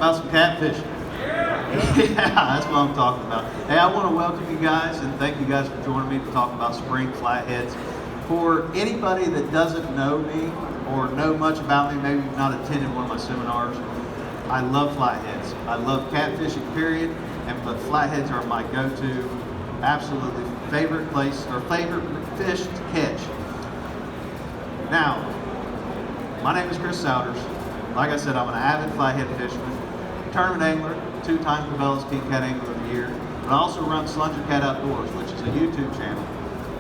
about some catfishing. Yeah, that's what I'm talking about. Hey, I want to welcome you guys and thank you guys for joining me to talk about spring flatheads. For anybody that doesn't know me or know much about me, maybe you've not attended one of my seminars, I love flatheads. I love catfishing, period, but flatheads are my go-to, absolutely favorite place or favorite fish to catch. Now, my name is Souders. Like I said, I'm an avid flathead fisherman, tournament angler, 2-time Cabela's King Cat Angler of the Year, but I also run Slunger Cat Outdoors, which is a YouTube channel,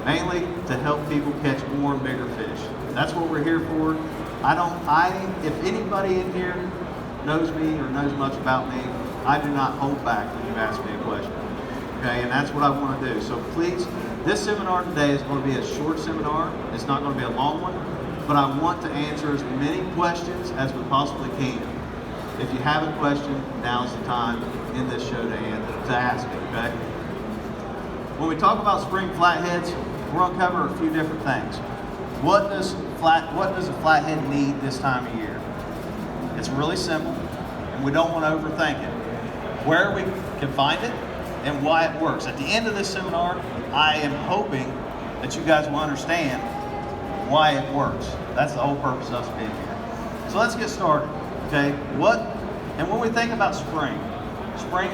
mainly to help people catch more and bigger fish. That's what we're here for. If anybody in here knows me or knows much about me, I do not hold back when you ask me a question. Okay, and that's what I want to do. So please, this seminar today is going to be a short seminar. It's not going to be a long one, but I want to answer as many questions as we possibly can. If you have a question, now's the time in this show to ask it, okay? When we talk about spring flatheads, we're going to cover a few different things. What does a flathead need this time of year? It's really simple, and we don't want to overthink it. Where we can find it, and why it works. At the end of this seminar, I am hoping that you guys will understand why it works. That's the whole purpose of us being here. So let's get started, okay? And when we think about spring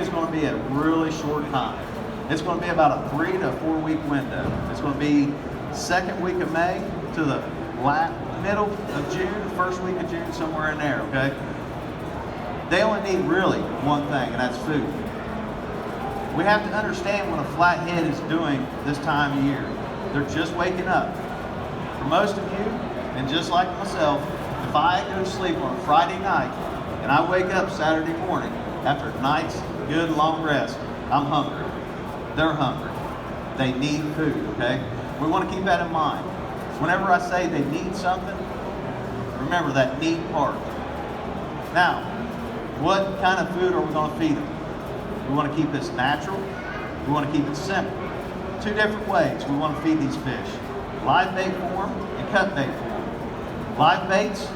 is going to be a really short time. It's going to be about a 3 to 4 week window. It's going to be second week of May to the middle of June, first week of June, somewhere in there, okay? They only need really one thing, and that's food. We have to understand what a flathead is doing this time of year. They're just waking up. For most of you, and just like myself, if I go to sleep on a Friday night and I wake up Saturday morning after a night's good long rest, I'm hungry. They're hungry. They need food, okay? We want to keep that in mind. Whenever I say they need something, remember that need part. Now, what kind of food are we going to feed them? We want to keep this natural. We want to keep it simple. 2 different ways we want to feed these fish. Live bait form and cut bait form. Live baits,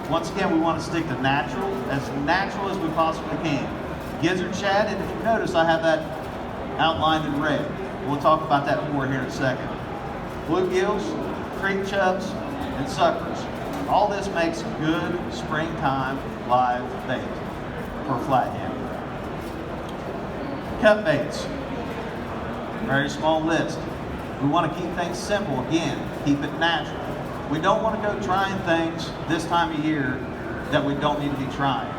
once again, we want to stick to natural as we possibly can. Gizzard shad, and if you notice, I have that outlined in red. We'll talk about that more here in a second. Bluegills, creek chubs, and suckers. All this makes good springtime live bait for flathead. Cut baits, very small list. We want to keep things simple, again, keep it natural. We don't want to go trying things this time of year that we don't need to be trying.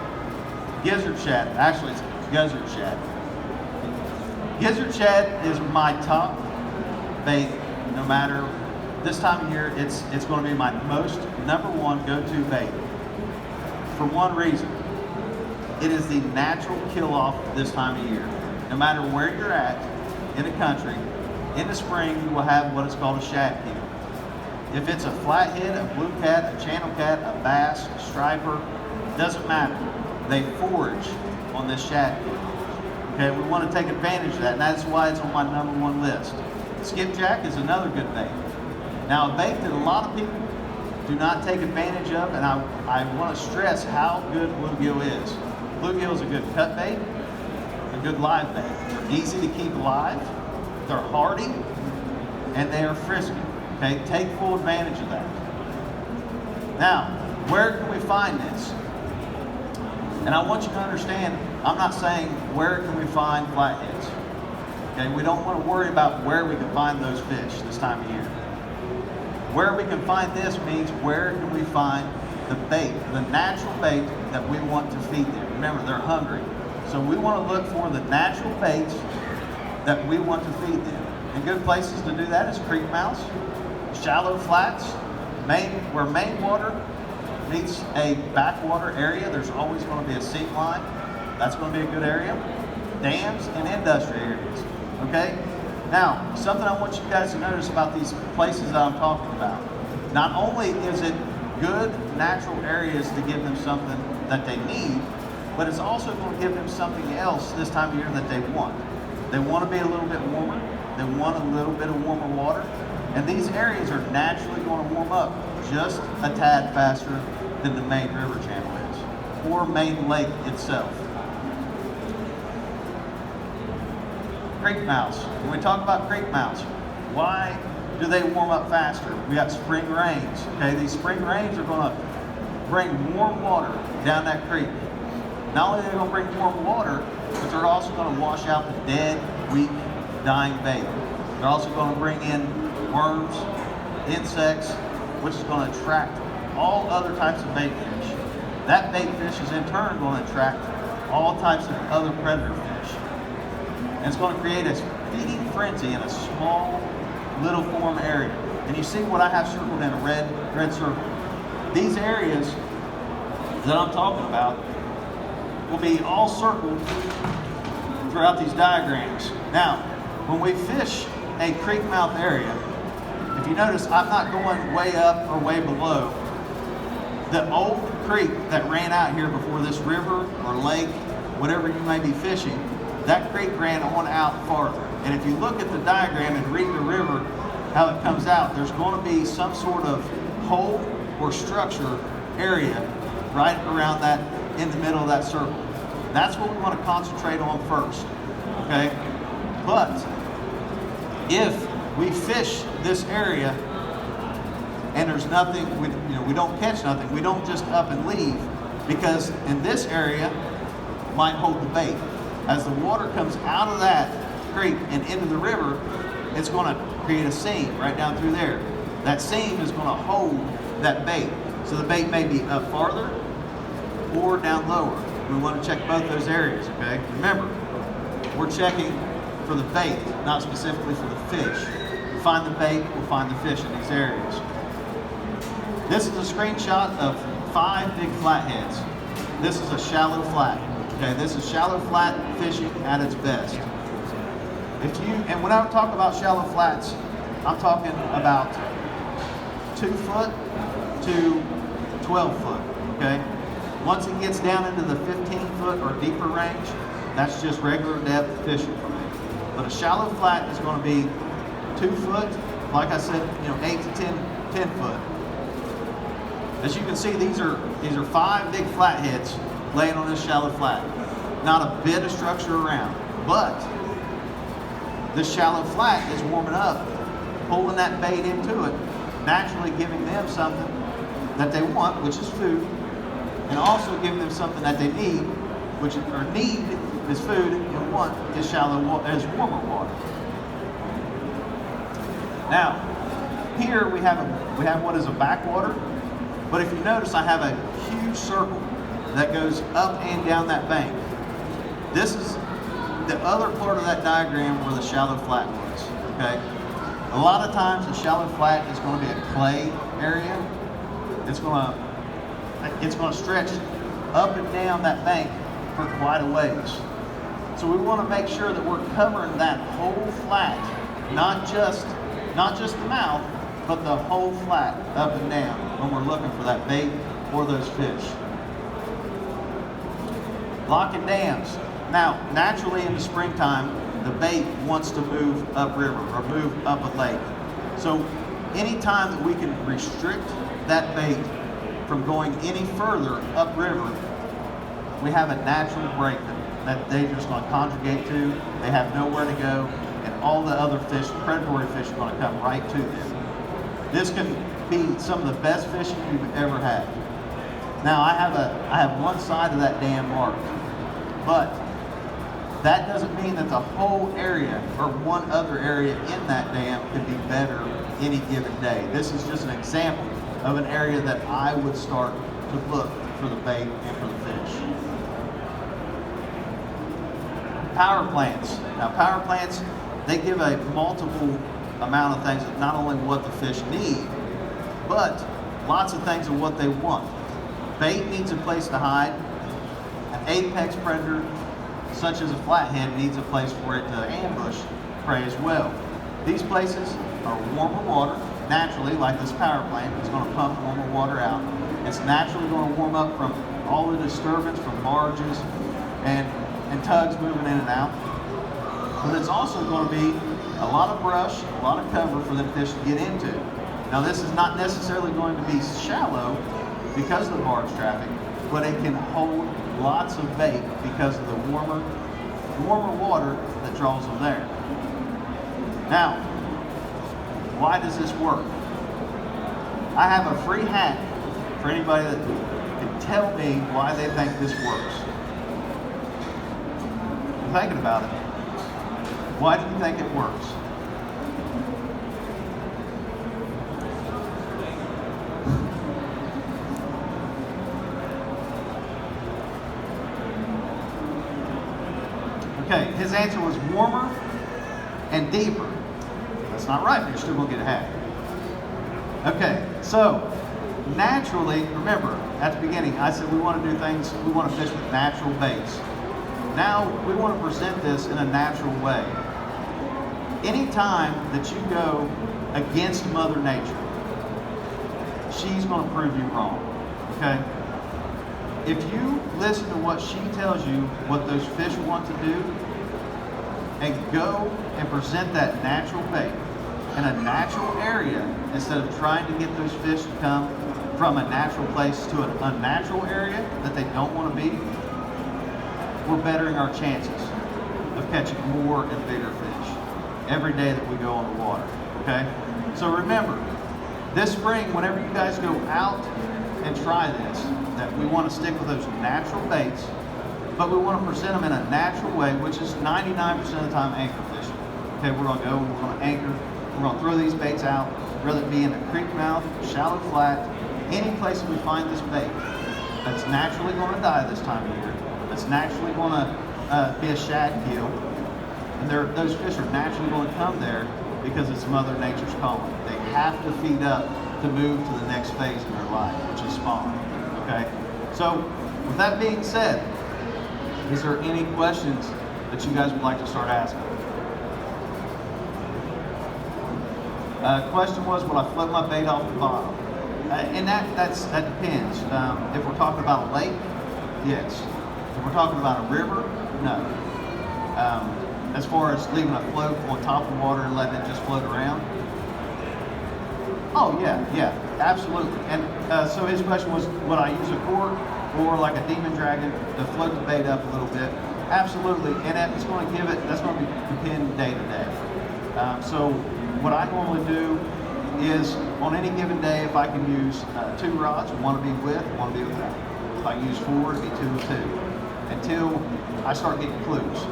Gizzard shad, actually it's gizzard shad. Gizzard shad is my top bait, no matter this time of year. It's going to be my number one go-to bait. For one reason, it is the natural kill-off this time of year. No matter where you're at in the country, in the spring you will have what is called a shad kill. If it's a flathead, a blue cat, a channel cat, a bass, a striper, doesn't matter. They forage on this shad kill. Okay, we want to take advantage of that, and that's why it's on my number one list. Skipjack is another good bait. Now, a bait that a lot of people do not take advantage of, and I want to stress how good bluegill is. Bluegill is a good cut bait, a good live bait. They're easy to keep alive, they're hardy, and they are frisky. Okay, take full advantage of that. Now, where can we find this? And I want you to understand, I'm not saying where can we find flatheads. Okay, we don't want to worry about where we can find those fish this time of year. Where we can find this means where can we find the bait, the natural bait that we want to feed them. Remember, they're hungry. So we want to look for the natural baits that we want to feed them. And good places to do that is creek mouths, shallow flats, where main water meets a backwater area. There's always going to be a seep line. That's going to be a good area. Dams and industrial areas. Okay? Now, something I want you guys to notice about these places that I'm talking about. Not only is it good natural areas to give them something that they need, but it's also going to give them something else this time of year that they want. They want to be a little bit warmer. They want a little bit of warmer water. And these areas are naturally going to warm up just a tad faster than the main river channel is, or main lake itself. Creek mouths. When we talk about creek mouths, why do they warm up faster? We got spring rains. Okay, these spring rains are going to bring warm water down that creek. Not only are they going to bring warm water, but they're also going to wash out the dead, weak, dying bait. They're also going to bring in worms, insects, which is going to attract all other types of bait fish. That bait fish is in turn going to attract all types of other predator fish. And it's going to create a feeding frenzy in a small, little form area. And you see what I have circled in a red circle. These areas that I'm talking about will be all circled throughout these diagrams. Now, when we fish a creek mouth area, if you notice, I'm not going way up or way below. The old creek that ran out here before this river or lake, whatever you may be fishing, that creek ran on out farther. And if you look at the diagram and read the river, how it comes out, there's going to be some sort of hole or structure area right around that, in the middle of that circle. That's what we want to concentrate on first, okay? But if we fish this area and there's nothing, we don't catch nothing, we don't just up and leave, because in this area might hold the bait. As the water comes out of that creek and into the river, it's going to create a seam right down through there. That seam is going to hold that bait. So the bait may be up farther or down lower. We want to check both those areas, okay? Remember, we're checking for the bait, not specifically for the fish. We'll find the bait, we'll find the fish in these areas. This is a screenshot of 5 big flatheads. This is a shallow flat. Okay, this is shallow flat fishing at its best. And when I talk about shallow flats, I'm talking about 2 foot to 12 foot, okay? Once it gets down into the 15 foot or deeper range, that's just regular depth fishing for me. But a shallow flat is going to be 2 foot, like I said, 8 to 10 foot. As you can see, these are 5 big flatheads laying on this shallow flat. Not a bit of structure around, but this shallow flat is warming up, pulling that bait into it, naturally giving them something that they want, which is food, and also giving them something that they need, need is food, and want is warmer water. Now, here we have what is a backwater, but if you notice, I have a huge circle that goes up and down that bank. This is the other part of that diagram where the shallow flat was, okay? A lot of times the shallow flat is going to be a clay area. It's going to stretch up and down that bank for quite a ways. So we want to make sure that we're covering that whole flat, not just the mouth, but the whole flat up and down when we're looking for that bait or those fish. Locking dams. Now, naturally in the springtime, the bait wants to move upriver or move up a lake. So anytime that we can restrict that bait from going any further upriver, we have a natural break that they're just going to conjugate to. They have nowhere to go, and all the other fish, predatory fish, are going to come right to them. This can be some of the best fishing you've ever had. Now, I have one side of that dam marked, but that doesn't mean that the whole area or one other area in that dam could be better any given day. This is just an example of an area that I would start to look for the bait and for the fish. Power plants. Now, power plants, they give a multiple amount of things, not only what the fish need, but lots of things of what they want. Bait needs a place to hide. An apex predator, such as a flathead, needs a place for it to ambush prey as well. These places are warmer water, naturally, like this power plant is going to pump warmer water out. It's naturally going to warm up from all the disturbance from barges and tugs moving in and out. But it's also going to be a lot of brush, a lot of cover for them fish to get into. Now, this is not necessarily going to be shallow because of the barge traffic, but it can hold lots of bait because of the warmer warmer water that draws them there. Now, why does this work? I have a free hack for anybody that can tell me why they think this works. I'm thinking about it. Why do you think it works? Okay, his answer was warmer and deeper. That's not right, but you're still going to get a hack. Okay, so naturally, remember, at the beginning, I said we want to do things, we want to fish with natural baits. Now, we want to present this in a natural way. Anytime that you go against Mother Nature, she's going to prove you wrong, okay? If you listen to what she tells you, what those fish want to do, and go and present that natural bait in a natural area, instead of trying to get those fish to come from a natural place to an unnatural area that they don't want to be, we're bettering our chances of catching more and bigger fish every day that we go on the water, okay? So remember, this spring, whenever you guys go out and try this, that we want to stick with those natural baits, but we want to present them in a natural way, which is 99% of the time anchor fishing. Okay, we're going to go, we're going to anchor, we're going to throw these baits out, whether it be in a creek mouth, shallow flat, any place that we find this bait that's naturally going to die this time of year, that's naturally going to be a shad kill, and those fish are naturally going to come there because it's Mother Nature's calling. They have to feed up to move to the next phase in their life, which is spawn. Okay, so with that being said, is there any questions that you guys would like to start asking? Question was, will I float my bait off the bottom? And that depends. If we're talking about a lake, yes. If we're talking about a river, no. As far as leaving a float on top of the water and letting it just float around, oh yeah, absolutely. And so his question was, would I use a cork or like a demon dragon to float the bait up a little bit? Absolutely, and it's going to give it, that's going to depend day to day. So what I normally do is on any given day, if I can use 2 rods, one to be with, one to be without. If I use 4, it'd be 2 and 2, until I start getting clues.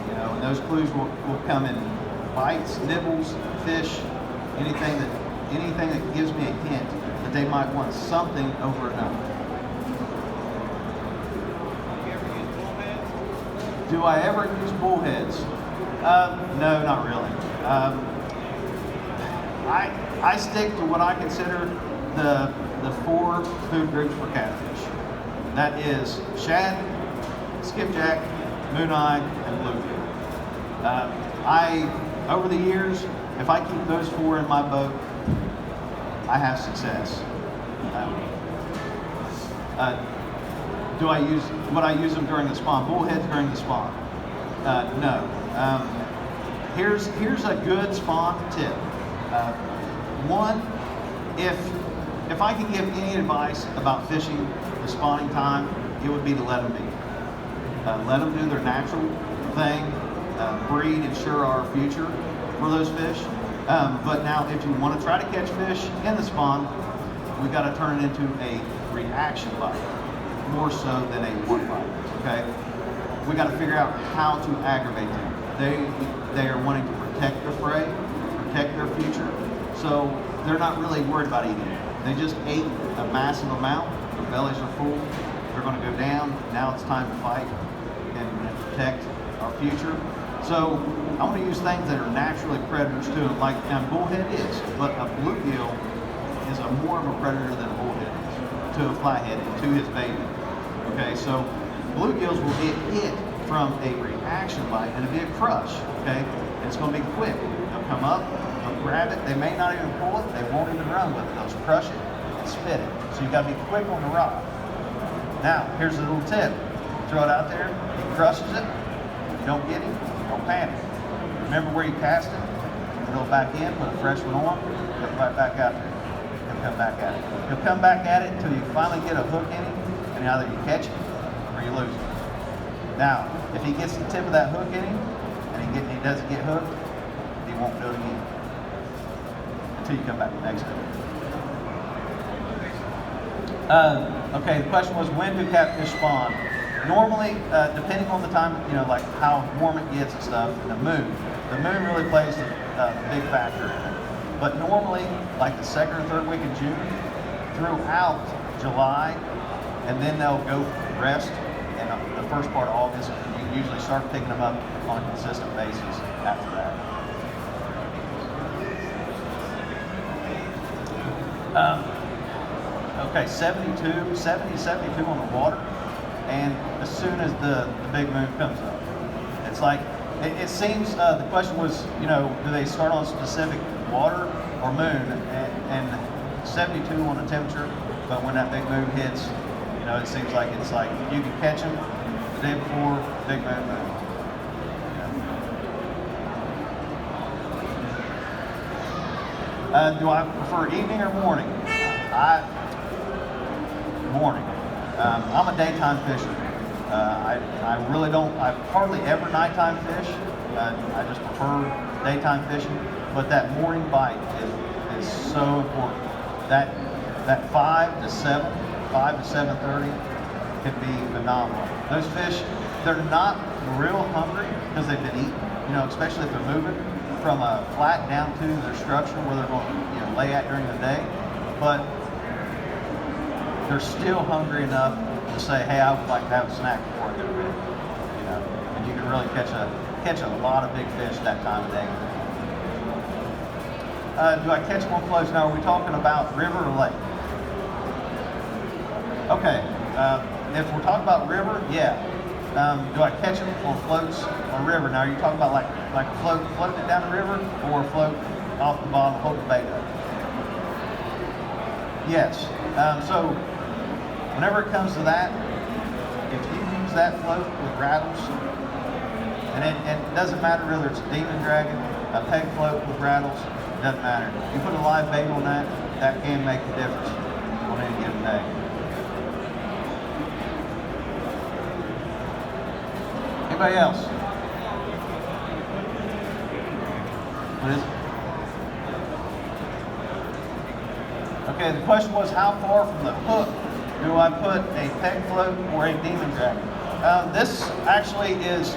You know, and those clues will come in bites, nibbles, fish, anything that gives me a hint that they might want something over another. Do I ever use bullheads? No, not really. I stick to what I consider the 4 food groups for catfish. That is shad, skipjack, mooneye, and bluegill. Over the years, if I keep those 4 in my boat, I have success. Would I use them during the spawn? Bullheads during the spawn? No. Here's a good spawn tip. One, if I could give any advice about fishing the spawning time, it would be to let them be. Let them do their natural thing, breed, ensure our future for those fish. But now, if you want to try to catch fish in the spawn, we got to turn it into a reaction bite, more so than a one bite. Okay, we got to figure out how to aggravate them. They are wanting to protect their prey, protect their future, so they're not really worried about eating. They just ate a massive amount. Their bellies are full. They're going to go down. Now it's time to fight and protect our future. So I want to use things that are naturally predators to them, like bullhead is, but a bluegill is more of a predator than a bullhead is to a flathead and to his baby. Okay, so bluegills will get hit from a reaction bite and it'll be a crush. Okay, and it's going to be quick. They'll come up, they'll grab it. They may not even pull it. They won't even run with it. They'll just crush it and spit it. So you got to be quick on the rod. Now here's a little tip: throw it out there. He crushes it. You don't get him. Don't panic. Remember where you cast it. Throw it back in. Put a fresh one on. Get right back out there. He'll come back at it. He'll come back at it until you finally get a hook in him, and either you catch him or you lose him. Now, if he gets the tip of that hook in him, and he doesn't get hooked, he won't do it again until you come back next day. Okay, the question was, when do catfish spawn? Normally, depending on the time, like how warm it gets and stuff, and the moon really plays a big factor in it. But normally, like the second or third week of June, throughout July, and then they'll go rest, and the first part of August, you usually start picking them up on a consistent basis after that. Okay, 70 to 72 on the water, and as soon as the big moon comes up. It's like, it seems, the question was, do they start on specific water or moon? And 72 on the temperature, but when that big moon hits, it seems like it's like you can catch them the day before big moon. Do I prefer evening or morning? Morning. I'm a daytime fisher. I really don't. I hardly ever nighttime fish. I just prefer daytime fishing. But that morning bite is so important. That 5 to 7:30 can be phenomenal. Those fish, they're not real hungry because they've been eaten. Especially if they're moving from a flat down to their structure where they're going to lay at during the day. But they're still hungry enough to say, hey, I would like to have a snack before I go to bed. And you can really catch a lot of big fish that time of day. Do I catch them on floats? Now, are we talking about river or lake? Okay, if we're talking about river, yeah. Do I catch them on floats on river? Now, are you talking about like a floating it down the river, or a float off the bottom, hold the bait up? Yes. So whenever it comes to that, if you use that float with rattles, and it doesn't matter whether it's a demon dragon, a peg float with rattles, it doesn't matter. You put a live bait on that can make the difference on any given day. Anybody else? What is it? Okay, the question was, how far from the hook do I put a peg float or a demon dragon? This actually is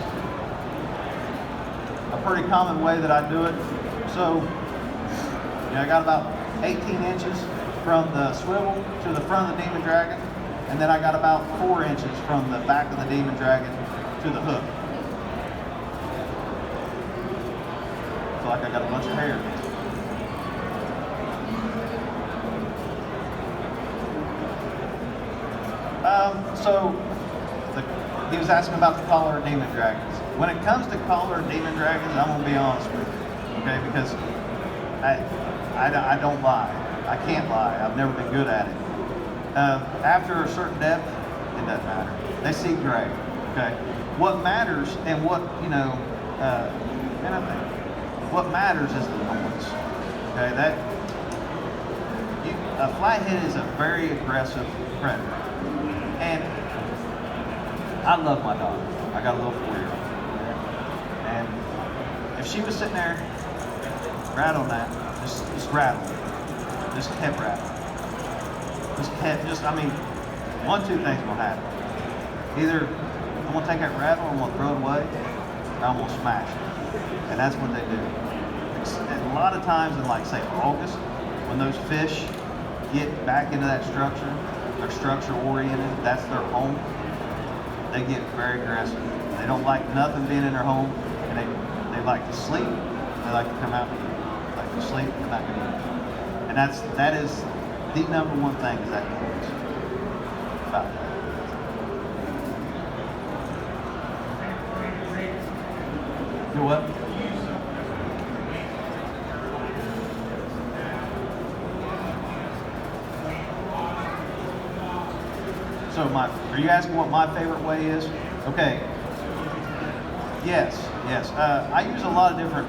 a pretty common way that I do it. So, I got about 18 inches from the swivel to the front of the demon dragon, and then I got about 4 inches from the back of the demon dragon to the hook. Feel like I got a bunch of hair. He was asking about the collar demon dragons. When it comes to collar demon dragons, I'm gonna be honest with you, okay? Because I don't lie. I can't lie. I've never been good at it. After a certain depth, it doesn't matter. They see gray, okay? What matters and what what matters is the noise, okay? A flathead is a very aggressive predator, and I love my dog. I got a little 4-year-old, and if she was sitting there rattling that, just rattle, just kept rattling, one, two things will happen. Either I'm gonna take that rattle, I'm gonna throw it away, or I'm gonna smash it, and that's what they do. And a lot of times in, like, say, August, when those fish get back into that structure, they're structure oriented, that's their home, they get very aggressive. They don't like nothing being in their home, and they like to sleep, they like to come out and eat. They like to sleep, come out and eat. And that is the number one thing, is that noise. About that. Do what? So are you asking what my favorite way is? Okay. Yes. I use a lot of different,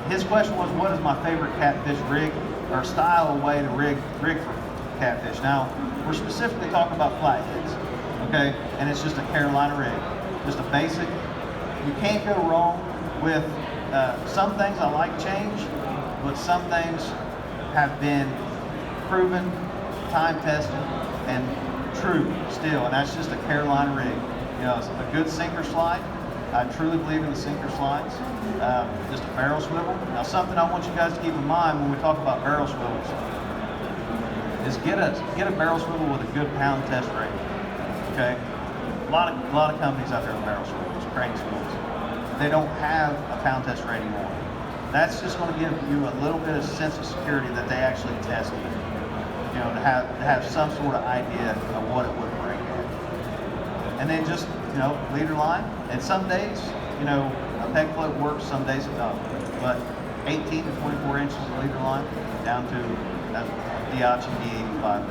his question was, what is my favorite catfish rig or style way to rig for catfish? Now, we're specifically talking about flatheads, okay? And it's just a Carolina rig, just a basic. You can't go wrong with some things. I like change, but some things have been proven, time tested, and true still, and that's just a Carolina rig. You know, it's a good sinker slide. I truly believe in the sinker slides. Just a barrel swivel. Now, something I want you guys to keep in mind when we talk about barrel swivels is get a barrel swivel with a good pound test rate. Okay, a lot of companies out there with barrel swivels, crank swivels. They don't have a pound test rate anymore. That's just going to give you a little bit of sense of security that they actually tested it. You know, to have some sort of idea of what it would break at. And then just, you know, leader line. And some days, you know, a peg float works, some days it doesn't. But 18 to 24 inches of leader line down to that Diachi D85.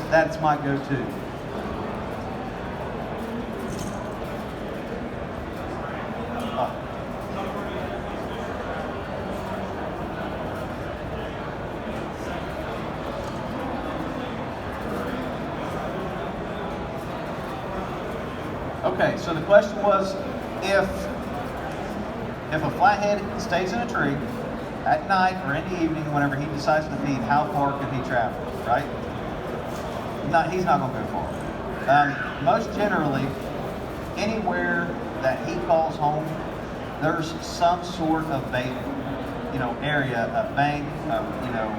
That's my go-to. Okay, so the question was, if a flathead stays in a tree at night or in the evening, whenever he decides to feed, how far could he travel, right? He's not going to go far. Most generally, anywhere that he calls home, there's some sort of bait, you know, area, a bank, you know,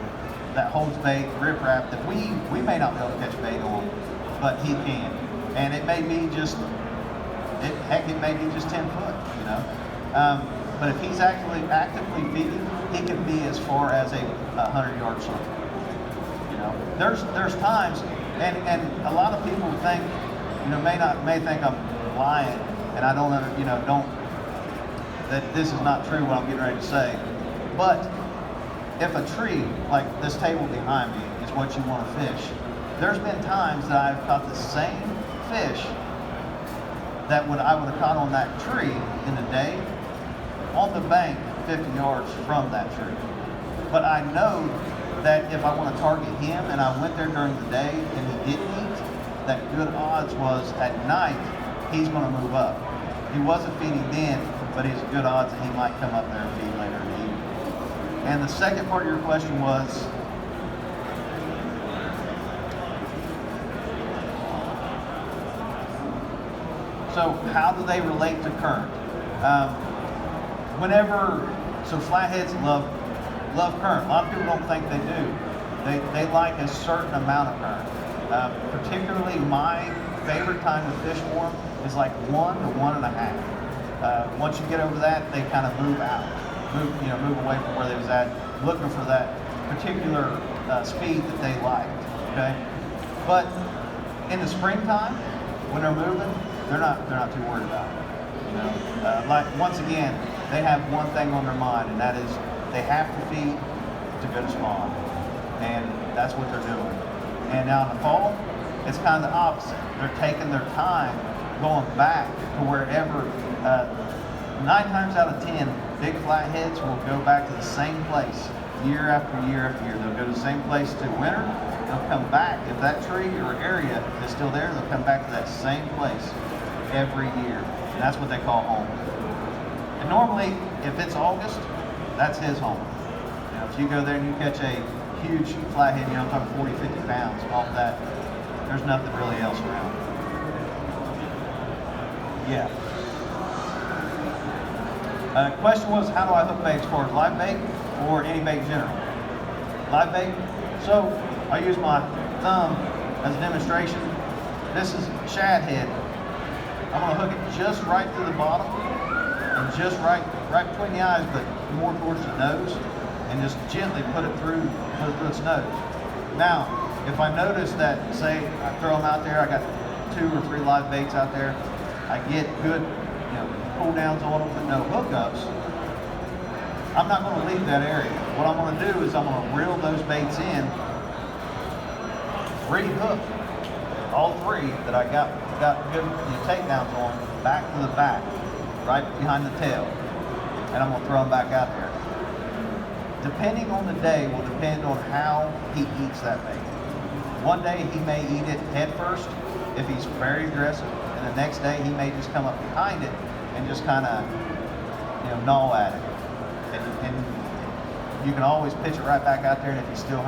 that holds bait, riprap that we may not be able to catch bait on, but he can. And it may be just, it may be just 10 foot, you know. But if he's actively feeding, he can be as far as a 100-yard circle. You know, there's times, and a lot of people think, you know, may think I'm lying, and I don't, you know, that this is not true what I'm getting ready to say. But if a tree like this table behind me is what you want to fish, there's been times that I've caught the same fish that I would have caught on that tree in a day on the bank 50 yards from that tree. But I know that if I want to target him and I went there during the day and he didn't eat, that good odds was at night he's going to move up. He wasn't feeding then, but he's good odds that he might come up there and feed later in the evening. And the second part of your question was, so how do they relate to current? So flatheads love current. A lot of people don't think they do. They like a certain amount of current. Particularly my favorite time to fish for them is like 1 to 1.5. Once you get over that, they kind of move out, move away from where they was at, looking for that particular speed that they liked. Okay, but in the springtime, when they're moving, they're not too worried about it. You know, like once again, they have one thing on their mind, and that is they have to feed to go to spawn, and that's what they're doing. And now in the fall, it's kind of the opposite. They're taking their time going back to wherever. 9 times out of 10, big flatheads will go back to the same place year after year after year. They'll go to the same place to winter. They'll come back. If that tree or area is still there, they'll come back to that same place every year. And that's what they call home. And normally, if it's August, that's his home. You know, if you go there and you catch a huge flathead, you know, I'm talking 40, 50 pounds off that, there's nothing really else around. Yeah. Question was, how do I hook bait as far as live bait or any bait in general? Live bait, so I use my thumb as a demonstration. This is shad head. I'm going to hook it just right through the bottom and just right between the eyes, but more towards the nose, and just gently put it through its nose. Now, if I notice that, say I throw them out there, I got 2 or 3 live baits out there, I get good, you know, pull downs on them, but no hookups, I'm not going to leave that area. What I'm going to do is I'm going to reel those baits in, re-hook all 3 that I got good takedowns on back to the back, right behind the tail, and I'm going to throw them back out there. Depending on the day will depend on how he eats that bait. one day he may eat it head first if he's very aggressive, and the next day he may just come up behind it and just kind of, gnaw at it. And you can always pitch it right back out there, and if he's still